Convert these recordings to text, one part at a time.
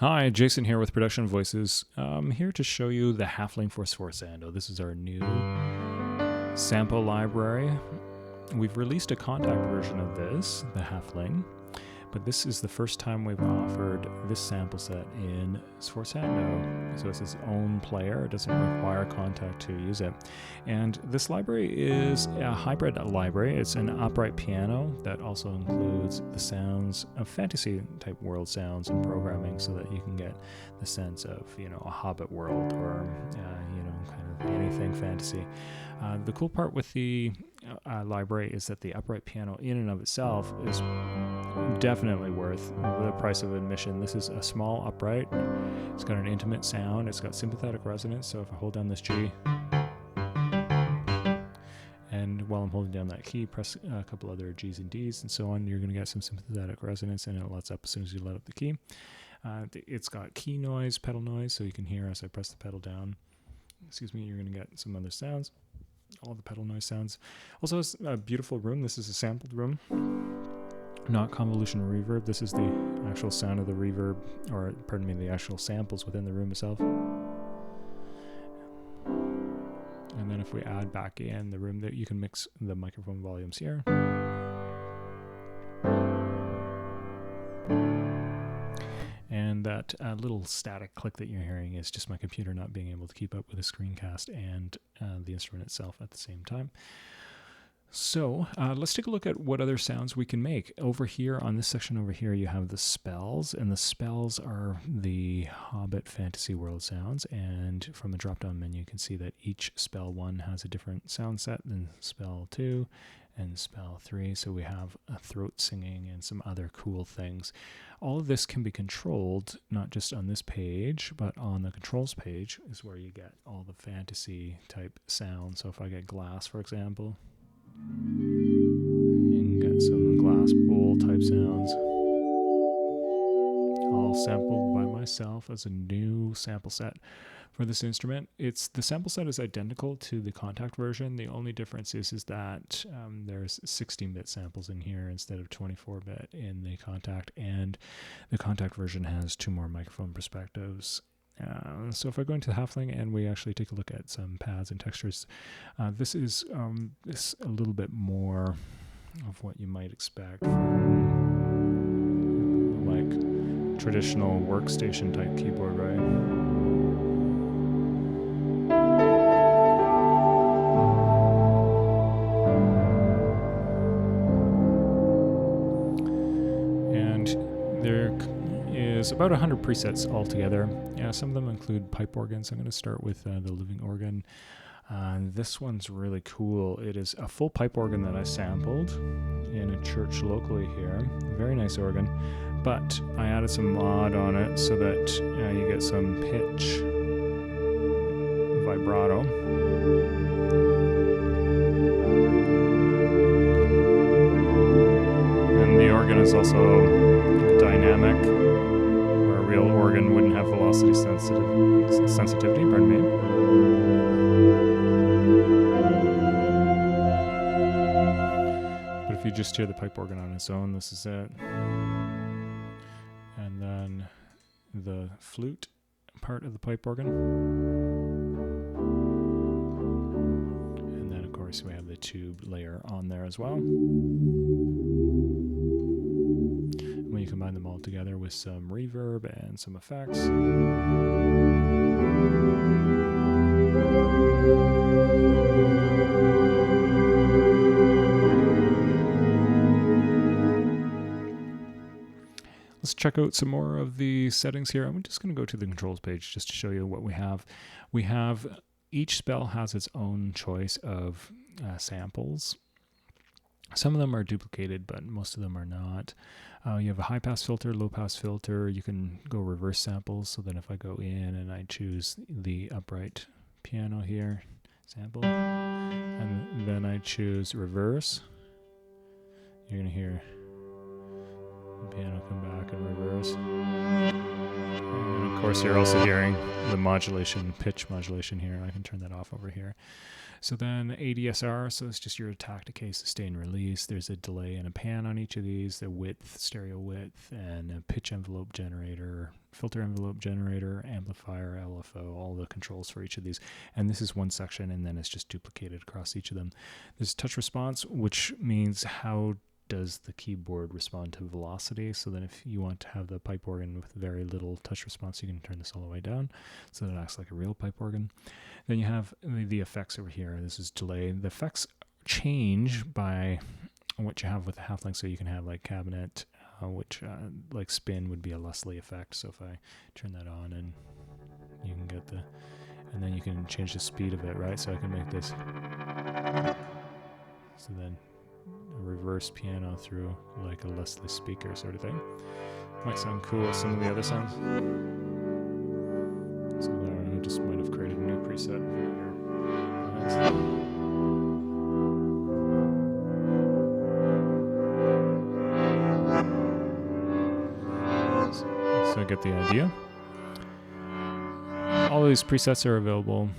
Hi, Jason here with Production Voices. I'm here to show you the Halfling for sforzando. This is our new sample library. We've released a Kontakt version of this, the Halfling, but this is the first time we've offered this sample set in sforzando. So it's its own player. It doesn't require Kontakt to use it. And this library is a hybrid library. It's an upright piano that also includes the sounds of fantasy type world sounds and programming so that you can get the sense of, a hobbit world or, kind of anything fantasy. The cool part with the library is that the upright piano in and of itself is definitely worth the price of admission. This is a small upright. It's got an intimate sound. It's got sympathetic resonance. So if I hold down this G, and while I'm holding down that key, press a couple other G's and D's and so on, you're going to get some sympathetic resonance, and it lets up as soon as you let up the key. It's got key noise, pedal noise, so you can hear as I press the pedal down. You're going to get some other sounds. All the pedal noise sounds. Also, it's a beautiful room. This is a sampled room, not convolution reverb. This is the actual sound of the reverb, or pardon me, the actual samples within the room itself. And then if we add back in the room, that you can mix the microphone volumes here. And that little static click that you're hearing is just my computer not being able to keep up with the screencast and the instrument itself at the same time. So let's take a look at what other sounds we can make. Over here, on this section over here, you have the spells, and the spells are the Hobbit fantasy world sounds. And from the drop-down menu, you can see that each spell 1 has a different sound set than spell 2 and spell 3. So we have a throat singing and some other cool things. All of this can be controlled, not just on this page, but on the controls page is where you get all the fantasy type sounds. So if I get glass, for example, you can get some glass bowl type sounds, all sampled by myself as a new sample set for this instrument. The sample set is identical to the Kontakt version. The only difference is that there's 16-bit samples in here instead of 24-bit in the Kontakt, and the Kontakt version has 2 more microphone perspectives. So if I go into the Halfling and we actually take a look at some pads and textures, this is a little bit more of what you might expect from like traditional workstation type keyboard, right? There's about 100 presets altogether. Some of them include pipe organs. I'm going to start with the living organ. This one's really cool. It is a full pipe organ that I sampled in a church locally here. Very nice organ. But I added some mod on it so that you get some pitch, vibrato. And the organ is also dynamic. A real organ wouldn't have velocity sensitivity, pardon me. But if you just hear the pipe organ on its own, this is it. And then the flute part of the pipe organ. And then, of course, we have the tube layer on there as well. When you combine them all together with some reverb and some effects, let's check out some more of the settings here. I'm just going to go to the controls page just to show you what we have. Each spell has its own choice of samples. Some of them are duplicated, but most of them are not. You have a high-pass filter, low-pass filter. You can go reverse samples, so that if I go in and I choose the upright piano here, sample, and then I choose reverse, you're going to hear the piano come back and reverse. And of course, you're also hearing the modulation, pitch modulation here. I can turn that off over here. So then ADSR, so it's just your attack, decay, sustain, release. There's a delay and a pan on each of these, the width, stereo width, and a pitch envelope generator, filter envelope generator, amplifier, LFO, all the controls for each of these. And this is one section, and then it's just duplicated across each of them. There's touch response, which means how does the keyboard respond to velocity. So then if you want to have the pipe organ with very little touch response, you can turn this all the way down so that it acts like a real pipe organ. Then you have the effects over here. This is delay. The effects change by what you have with the Halfling. So you can have like cabinet, which like spin would be a Leslie effect. So if I turn that on, and you can get the, and then you can change the speed of it, right? So I can make this, so then a reverse piano through like a Leslie speaker sort of thing. Might sound cool as some of the other sounds. So I just might have created a new preset for your So get the idea. All of these presets are available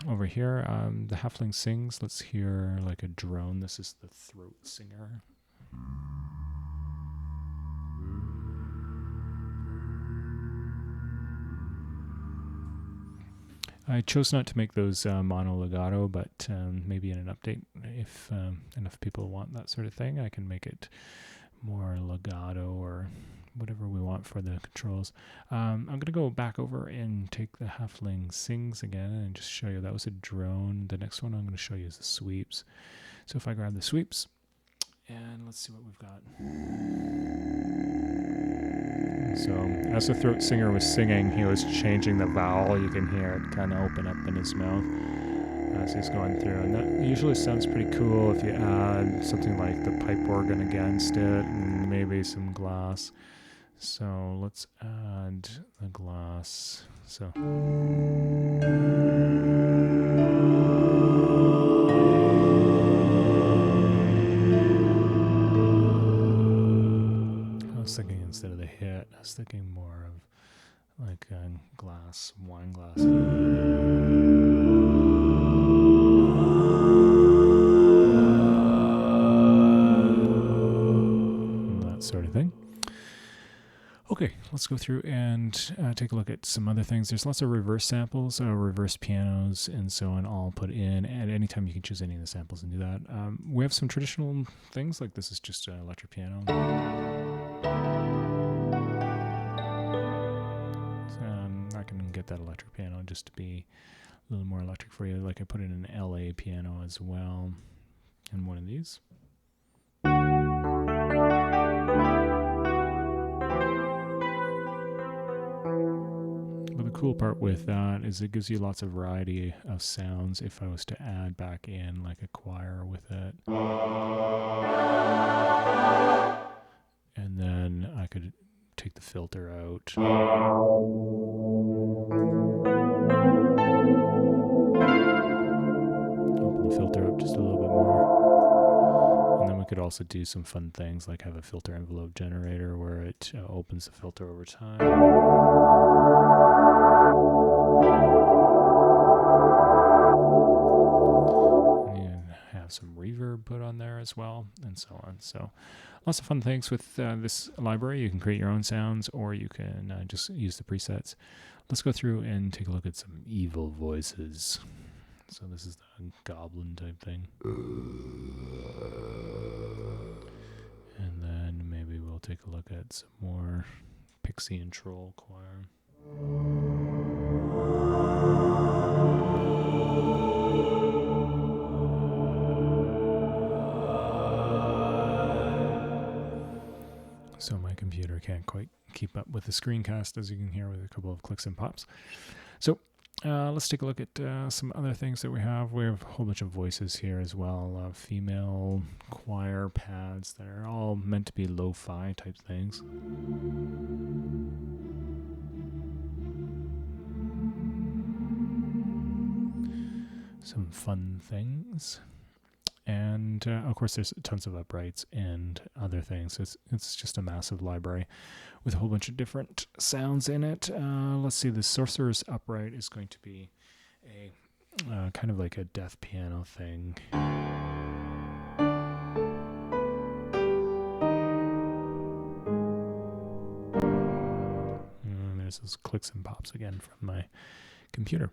over here. The Halfling sings. Let's hear like a drone. This is the throat singer. I chose not to make those mono legato, but maybe in an update, if enough people want that sort of thing, I can make it more legato or whatever we want for the controls. I'm going to go back over and take the Halfling sings again and just show you that was a drone. The next one I'm going to show you is the sweeps. So if I grab the sweeps, and let's see what we've got. So as the throat singer was singing, he was changing the vowel. You can hear it kind of open up in his mouth as he's going through. And that usually sounds pretty cool if you add something like the pipe organ against it and maybe some glass. So let's add the glass. So I was thinking instead of the hit, I was thinking more of like a glass, wine glass. That sort of thing. Okay, let's go through and take a look at some other things. There's lots of reverse samples, reverse pianos, and so on, all put in. And anytime you can choose any of the samples and do that. We have some traditional things, like this is just an electric piano. I can get that electric piano just to be a little more electric for you. Like I put in an LA piano as well, and one of these. But the cool part with that is it gives you lots of variety of sounds if I was to add back in like a choir with it. And then I could take the filter out. Open the filter up just a little bit more. And then we could also do some fun things like have a filter envelope generator where it opens the filter over time. And have some reverb put on there as well, and so on. So lots of fun things with this library. You can create your own sounds, or you can just use the presets. Let's go through and take a look at some evil voices. So this is the goblin type thing. And then maybe we'll take a look at some more pixie and troll choir. So my computer can't quite keep up with the screencast, as you can hear, with a couple of clicks and pops. So let's take a look at some other things that we have. We have a whole bunch of voices here as well. Female choir pads that are all meant to be lo-fi type things. Some fun things. And of course, there's tons of uprights and other things. It's just a massive library with a whole bunch of different sounds in it. Let's see, the Sorcerer's upright is going to be a kind of like a death piano thing. And there's those clicks and pops again from my computer.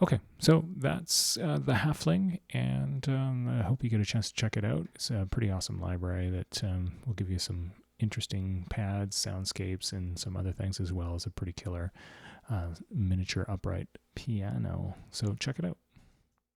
Okay, so that's the Halfling, and I hope you get a chance to check it out. It's a pretty awesome library that will give you some interesting pads, soundscapes, and some other things, as well as a pretty killer miniature upright piano. So check it out.